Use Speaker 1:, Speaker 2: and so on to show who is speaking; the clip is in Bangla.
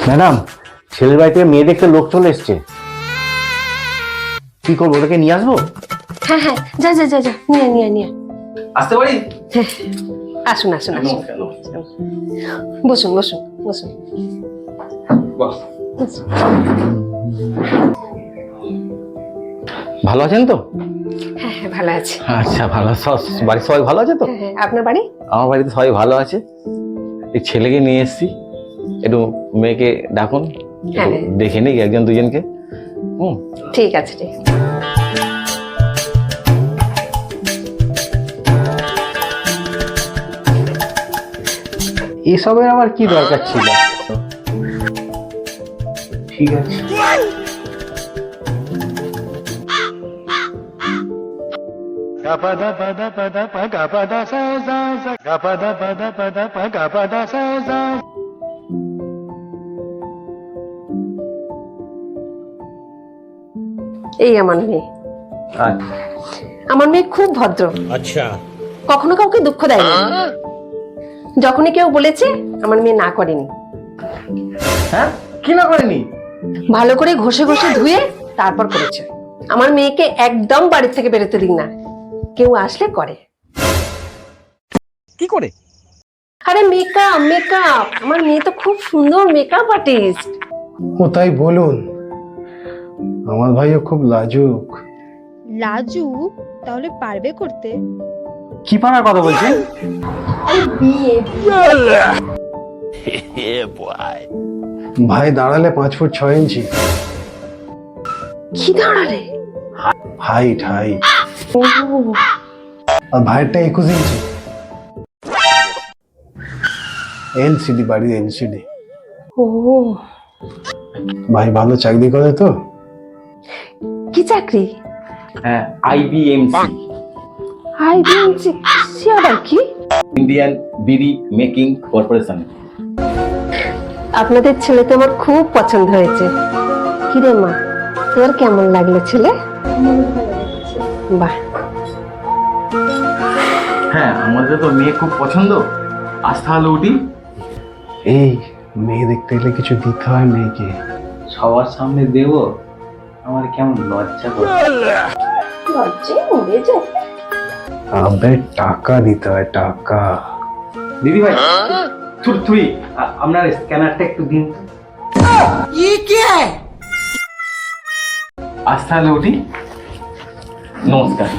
Speaker 1: ম্যাডাম, ছেলের বাড়ি থেকে মেয়ে দেখতে লোক চলে এসছে। কি করবো, ওটাকে নিয়ে আসবো?
Speaker 2: হ্যাঁ হ্যাঁ, যা যা যা যা, নিয়ে নিয়ে নিয়ে
Speaker 1: আসতে পারি?
Speaker 2: হ্যাঁ, আসুন আসুন আসুন, বসুন বসুন বসুন।
Speaker 1: ভালো আছেন তো?
Speaker 2: হ্যাঁ হ্যাঁ, ভালো আছি।
Speaker 1: আচ্ছা, ভালো। বাড়ির সবাই ভালো আছে তো?
Speaker 2: হ্যাঁ হ্যাঁ, আপনার বাড়ি?
Speaker 1: আমার বাড়িতে সবাই ভালো আছে। এই ছেলেকে নিয়ে এসেছি, একটু মেয়েকে ডাকুন,
Speaker 2: হ্যাঁ
Speaker 1: দেখে নিই একজন দুজনকে।
Speaker 2: ঠিক আছে, ঠিক আছে।
Speaker 1: এসবের আবার কি দরকার ছিল? ঠিক আছে।
Speaker 2: এই আমার মেয়ে।
Speaker 1: আচ্ছা
Speaker 2: আমার মেয়ে খুব ভদ্র।
Speaker 1: আচ্ছা।
Speaker 2: কখনো কাউকে দুঃখ দেয়নি। যখনই কেউ বলেছে, আমার মেয়ে না করেনি।
Speaker 1: হ্যাঁ, কি না করেনি?
Speaker 2: ভালো করে ঘষে ঘষে ধুয়ে তারপর করেছে। আমার মেয়েকে একদম বাড়ির থেকে বেরোতে দিন না, কেউ আসলে করে।
Speaker 1: কি করে?
Speaker 2: আরে মেকআপ মেকআপ, আমার মেয়ে তো খুব সুন্দর মেকআপ আর্টিস্ট।
Speaker 3: ও তাই বলুন, আমার ভাইও খুব লাজুক।
Speaker 4: লাজুক? তাহলে পারবে করতে?
Speaker 1: কি পারার কথা বলছেন?
Speaker 3: ভাই দাঁড়ালে 5 ফুট 6 ইঞ্চি
Speaker 2: কি দাঁড়ালে?
Speaker 3: হাইট। আর ভাইয়েরটা 21 ইঞ্চি। এলসিডি, বাড়ির এলসিডি।
Speaker 2: ও,
Speaker 3: ভাই ভালো চাকরি করে তো?
Speaker 2: কি চাকরি?
Speaker 1: হ্যাঁ, IBMC,
Speaker 2: আইবিএমসি, সে আবার কি?
Speaker 1: ইন্ডিয়ান বিড়ি মেকিং কর্পোরেশন।
Speaker 2: আপনাদের ছেলে তো আমার খুব পছন্দ হয়েছে। কিরে মা, তোর কেমন লাগলো ছেলে? বাহ,
Speaker 1: হ্যাঁ, আমাদের তো মেয়ে খুব পছন্দ। আজ তাহলে উঠি।
Speaker 3: এই মেয়ে দেখতে গেলে কিছু দিতে হয় মেয়েকে।
Speaker 1: সবার সামনে দেব, আমার কেমন লজ্জা করে।
Speaker 2: লজ্জায় মরে যায়।
Speaker 3: আবে টাকা দিতে হয়, টাকা।
Speaker 1: দিদি ভাই, থুড়ি আপনার স্ক্যানারটা একটু দিন। আজ তাহলে উঠি, নমস্কার।